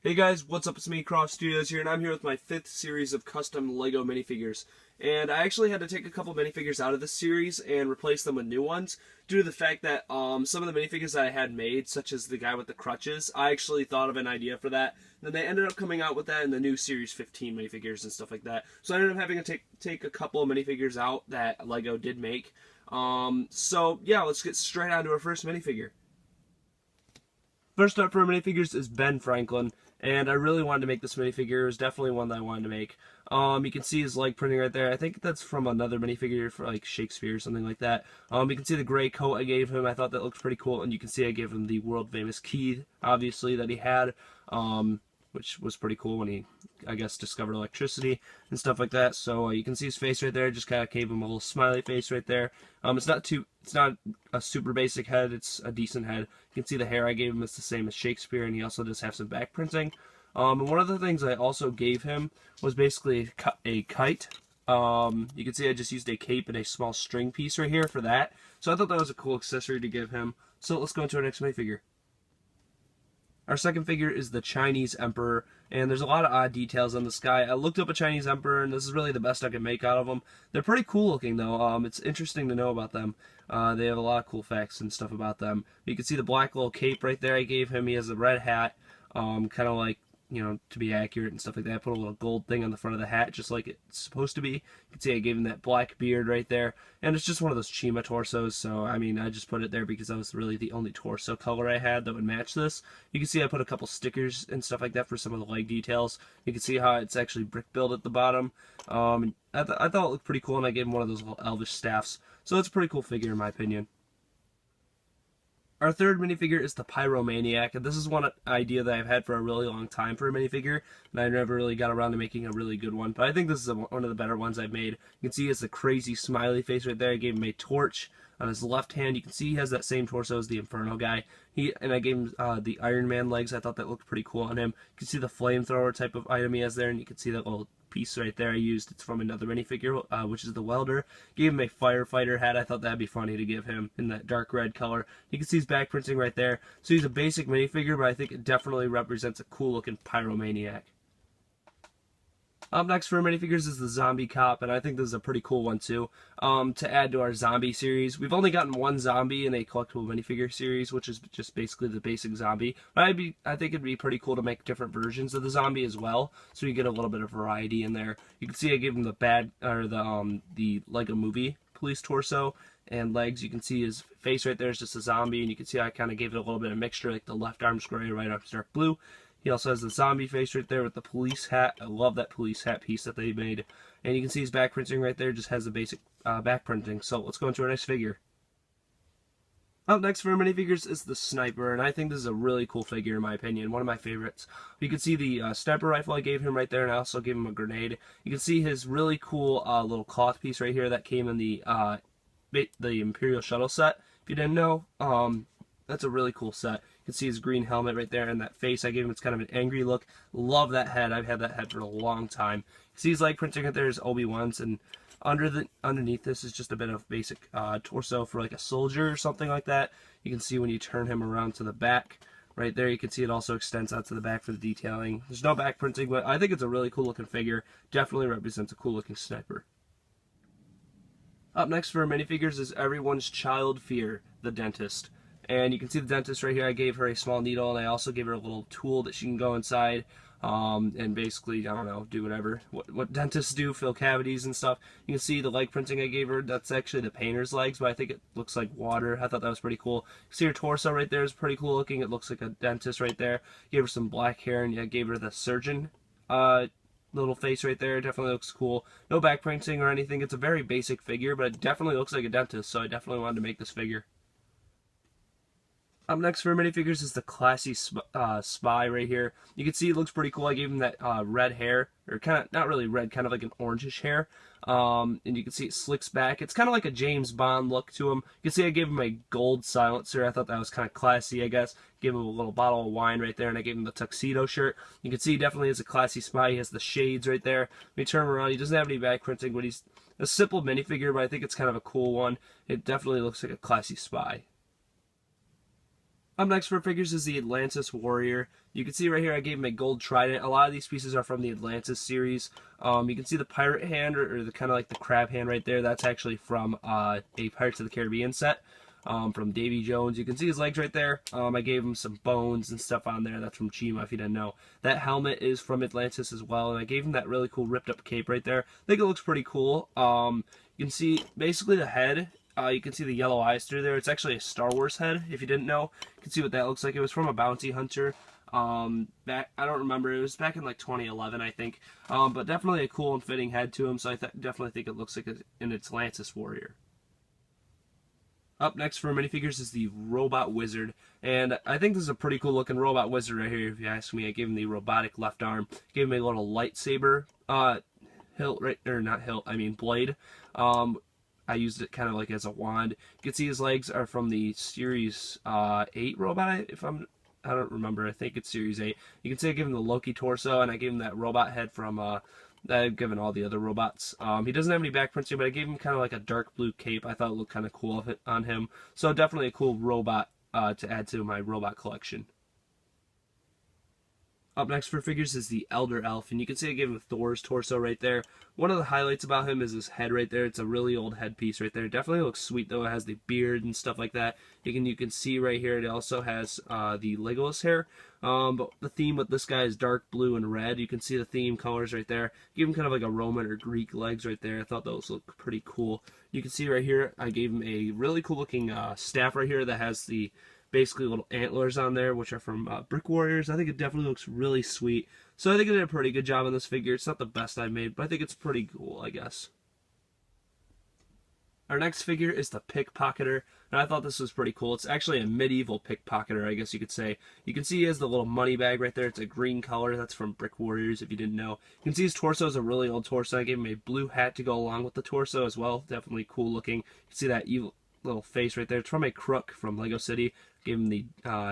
Hey guys, what's up? It's me, CroffStudios here, and I'm here with my 5th series of custom LEGO minifigures. And I actually had to take a couple minifigures out of this series and replace them with new ones due to the fact that some of the minifigures that I had made, such as the guy with the crutches, I actually thought of an idea for that. And then they ended up coming out with that in the new Series 15 minifigures and stuff like that. So I ended up having to take a couple of minifigures out that LEGO did make. So yeah, let's get straight on to our first minifigure. First up for minifigures is Ben Franklin, and I really wanted to make this minifigure. It was definitely one that I wanted to make. You can see his leg printing right there. I think that's from another minifigure for like Shakespeare or something like that. You can see the gray coat I gave him. I thought that looked pretty cool, and you can see I gave him the world famous key, obviously, that he had. Which was pretty cool when he, I guess, discovered electricity and stuff like that. So you can see his face right there. Just kind of gave him a little smiley face right there. It's not a super basic head. It's a decent head. You can see the hair I gave him is the same as Shakespeare, and he also does have some back printing. And one of the things I also gave him was basically a kite. You can see I just used a cape and a small string piece right here for that. So I thought that was a cool accessory to give him. So let's go into our next minifigure. Our second figure is the Chinese Emperor, and there's a lot of odd details on this guy. I looked up a Chinese Emperor, and this is really the best I could make out of them. They're pretty cool looking, though. It's interesting to know about them. They have a lot of cool facts and stuff about them. You can see the black little cape right there I gave him. He has a red hat, kind of like, you know, to be accurate and stuff like that. I put a little gold thing on the front of the hat, just like it's supposed to be. You can see I gave him that black beard right there. And it's just one of those Chima torsos, so, I mean, I just put it there because that was really the only torso color I had that would match this. You can see I put a couple stickers and stuff like that for some of the leg details. You can see how it's actually brick built at the bottom. I thought it looked pretty cool, and I gave him one of those little elvish staffs. So it's a pretty cool figure in my opinion. Our third minifigure is the Pyromaniac, and this is one idea that I've had for a really long time for a minifigure, and I never really got around to making a really good one, but I think this is one of the better ones I've made. You can see he has the crazy smiley face right there. I gave him a torch on his left hand. You can see he has that same torso as the Inferno guy. And I gave him the Iron Man legs. I thought that looked pretty cool on him. You can see the flamethrower type of item he has there, and you can see that little piece right there I used. It's from another minifigure, which is the Welder. Gave him a firefighter hat. I thought that'd be funny to give him in that dark red color. You can see his back printing right there. So he's a basic minifigure, but I think it definitely represents a cool looking Pyromaniac. Up next for minifigures is the Zombie Cop, and I think this is a pretty cool one too. To add to our zombie series, we've only gotten one zombie in a collectible minifigure series, which is just basically the basic zombie. But I think it'd be pretty cool to make different versions of the zombie as well, so you get a little bit of variety in there. You can see I gave him the Lego Movie police torso and legs. You can see his face right there is just a zombie, and you can see I kind of gave it a little bit of mixture, like the left arm's gray, right arm's dark blue. He also has the zombie face right there with the police hat. I love that police hat piece that they made. And you can see his back printing right there, just has the basic back printing. So let's go into our next figure. Up next for minifigures is the Sniper, and I think this is a really cool figure in my opinion, one of my favorites. You can see the sniper rifle I gave him right there, and I also gave him a grenade. You can see his really cool little cloth piece right here that came in the Imperial Shuttle set. If you didn't know, that's a really cool set. You can see his green helmet right there and that face I gave him. It's kind of an angry look. Love that head. I've had that head for a long time. You see his leg printing right there is Obi-Wan's, and underneath this is just a bit of basic torso for like a soldier or something like that. You can see when you turn him around to the back right there, you can see it also extends out to the back for the detailing. There's no back printing, but I think it's a really cool looking figure. Definitely represents a cool looking sniper. Up next for minifigures is everyone's child fear, the dentist. And you can see the dentist right here. I gave her a small needle, and I also gave her a little tool that she can go inside and basically, I don't know, do whatever. What dentists do, fill cavities and stuff. You can see the leg printing I gave her. That's actually the painter's legs, but I think it looks like water. I thought that was pretty cool. You see her torso right there is pretty cool looking. It looks like a dentist right there. Gave her some black hair, and I gave her the surgeon little face right there. Definitely looks cool. No back printing or anything. It's a very basic figure, but it definitely looks like a dentist, so I definitely wanted to make this figure. Up next for minifigures is the classy spy right here. You can see it looks pretty cool. I gave him that red hair, or kind of, not really red, kind of like an orangish hair. And you can see it slicks back. It's kind of like a James Bond look to him. You can see I gave him a gold silencer. I thought that was kind of classy, I guess. Gave him a little bottle of wine right there, and I gave him the tuxedo shirt. You can see he definitely is a classy spy. He has the shades right there. When you turn him around, he doesn't have any back printing, but he's a simple minifigure, but I think it's kind of a cool one. It definitely looks like a classy spy. Up next for figures is the Atlantis Warrior. You can see right here I gave him a gold trident. A lot of these pieces are from the Atlantis series. You can see the pirate hand, or the kind of like the crab hand right there. That's actually from a Pirates of the Caribbean set from Davy Jones. You can see his legs right there. I gave him some bones and stuff on there. That's from Chima, if you didn't know. That helmet is from Atlantis as well, and I gave him that really cool ripped up cape right there. I think it looks pretty cool. You can see basically the head. You can see the yellow eyes through there. It's actually a Star Wars head, if you didn't know. You can see what that looks like. It was from a bounty hunter. Back, I don't remember. It was back in like 2011, I think. But definitely a cool and fitting head to him, so I definitely think it looks like an Atlantis Warrior. Up next for minifigures is the Robot Wizard, and I think this is a pretty cool looking Robot Wizard right here, if you ask me. I gave him the robotic left arm, gave him a little lightsaber hilt, right, or not hilt, I mean blade. I used it kind of like as a wand. You can see his legs are from the Series 8 robot, I don't remember. I think it's Series 8. You can see I gave him the Loki torso, and I gave him that robot head from that I've given all the other robots. He doesn't have any back prints here, but I gave him kind of like a dark blue cape. I thought it looked kind of cool on him. So definitely a cool robot to add to my robot collection. Up next for figures is the Elder Elf, and you can see I gave him Thor's torso right there. One of the highlights about him is his head right there. It's a really old headpiece right there. It definitely looks sweet though. It has the beard and stuff like that. You can see right here it also has the Legolas hair. But the theme with this guy is dark blue and red. You can see the theme colors right there. Give him kind of like a Roman or Greek legs right there. I thought those look pretty cool. You can see right here I gave him a really cool looking staff right here that has the basically little antlers on there, which are from Brick Warriors. I think it definitely looks really sweet. So I think I did a pretty good job on this figure. It's not the best I've made, but I think it's pretty cool, I guess. Our next figure is the Pickpocketer, and I thought this was pretty cool. It's actually a medieval pickpocketer, I guess you could say. You can see he has the little money bag right there. It's a green color. That's from Brick Warriors, if you didn't know. You can see his torso is a really old torso. I gave him a blue hat to go along with the torso as well. Definitely cool looking. You can see that evil little face right there. It's from a crook from Lego City. Gave him the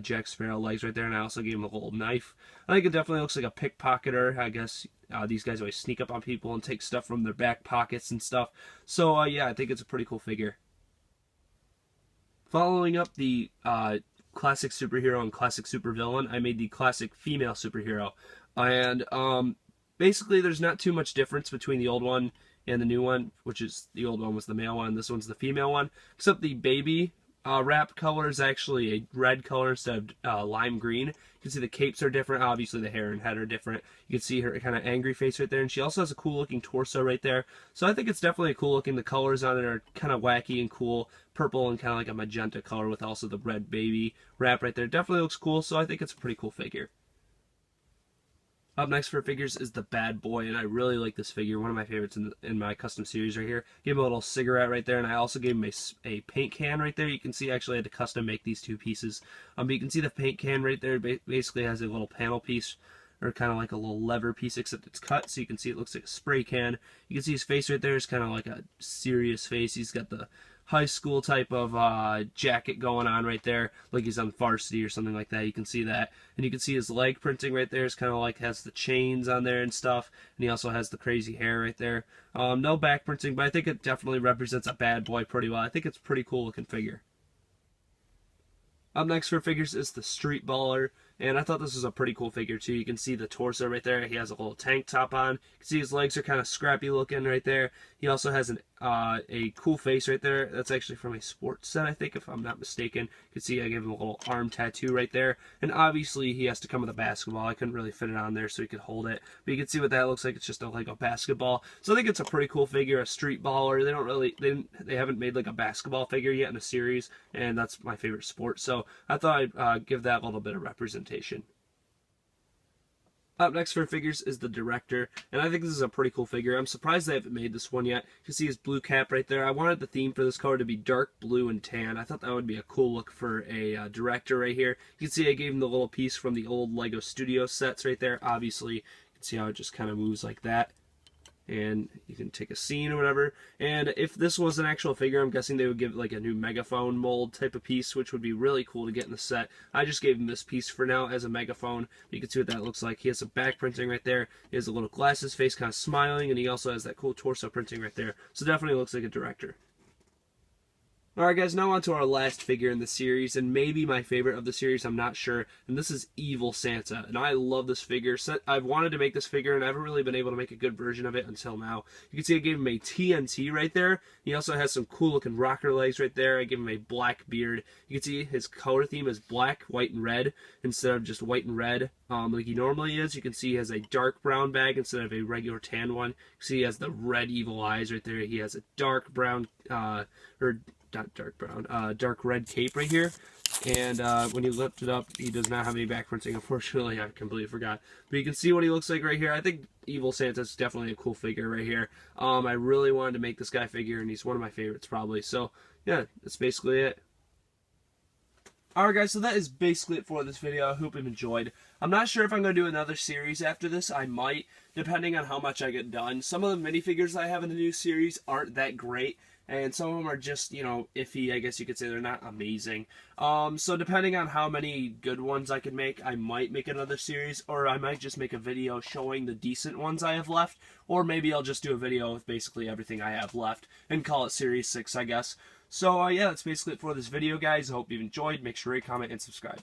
Jack Sparrow legs right there, and I also gave him a little knife. I think it definitely looks like a pickpocketer. I guess these guys always sneak up on people and take stuff from their back pockets and stuff. So yeah, I think it's a pretty cool figure. Following up the classic superhero and classic supervillain, I made the classic female superhero. And basically there's not too much difference between the old one and the new one, which is the old one was the male one, this one's the female one, except the baby wrap color is actually a red color instead of lime green. You can see the capes are different. Obviously the hair and head are different. You can see her kind of angry face right there, and she also has a cool looking torso right there. So I think it's definitely cool looking. The colors on it are kind of wacky and cool. Purple and kind of like a magenta color with also the red baby wrap right there. Definitely looks cool, so I think it's a pretty cool figure. Up next for figures is the Bad Boy, and I really like this figure. One of my favorites in my custom series right here. Gave him a little cigarette right there, and I also gave him a paint can right there. You can see I actually had to custom make these two pieces. But you can see the paint can right there basically has a little panel piece, or kind of like a little lever piece, except it's cut, so you can see it looks like a spray can. You can see his face right there is kind of like a serious face. He's got the high school type of jacket going on right there, like he's on varsity or something like that. You can see that, and you can see his leg printing right there. It's kind of like has the chains on there and stuff, and he also has the crazy hair right there. No back printing, but I think it definitely represents a bad boy pretty well. I think it's a pretty cool looking figure. Up next for figures is the Street Baller, and I thought this was a pretty cool figure too. You can see the torso right there. He has a little tank top on. You can see his legs are kind of scrappy looking right there. He also has a cool face right there. That's actually from a sports set, I think, if I'm not mistaken. You can see I gave him a little arm tattoo right there. And obviously he has to come with a basketball. I couldn't really fit it on there so he could hold it. But you can see what that looks like. It's just a Lego basketball. So I think it's a pretty cool figure, a Street Baller. They haven't made like a basketball figure yet in a series, and that's my favorite sport. So I thought I'd give that a little bit of representation. Up next for figures is the Director, and I think this is a pretty cool figure. I'm surprised they haven't made this one yet. You can see his blue cap right there. I wanted the theme for this color to be dark blue and tan. I thought that would be a cool look for a Director right here. You can see I gave him the little piece from the old Lego Studios sets right there. Obviously, you can see how it just kind of moves like that. And you can take a scene or whatever. And if this was an actual figure, I'm guessing they would give like a new megaphone mold type of piece, which would be really cool to get in the set. I just gave him this piece for now as a megaphone. You can see what that looks like. He has some back printing right there. He has a little glasses face kind of smiling, and he also has that cool torso printing right there. So definitely looks like a Director. Alright guys, now on to our last figure in the series, and maybe my favorite of the series, I'm not sure, and this is Evil Santa, and I love this figure. I've wanted to make this figure, and I haven't really been able to make a good version of it until now. You can see I gave him a TNT right there. He also has some cool looking rocker legs right there. I gave him a black beard. You can see his color theme is black, white, and red, instead of just white and red like he normally is. You can see he has a dark brown bag instead of a regular tan one. You can see he has the red evil eyes right there. He has a dark brown, or not dark brown, dark red cape right here. And when you lift it up, he does not have any back printing, unfortunately. I completely forgot. But you can see what he looks like right here. I think Evil Santa's definitely a cool figure right here. I really wanted to make this guy figure, and he's one of my favorites probably. So, yeah, that's basically it. Alright guys, so that is basically it for this video. I hope you've enjoyed. I'm not sure if I'm going to do another series after this. I might, depending on how much I get done. Some of the minifigures I have in the new series aren't that great, and some of them are just, you know, iffy, I guess you could say. They're not amazing. So depending on how many good ones I can make, I might make another series, or I might just make a video showing the decent ones I have left, or maybe I'll just do a video with basically everything I have left, and call it Series 6, I guess. So, yeah, that's basically it for this video, guys. I hope you've enjoyed. Make sure you comment and subscribe.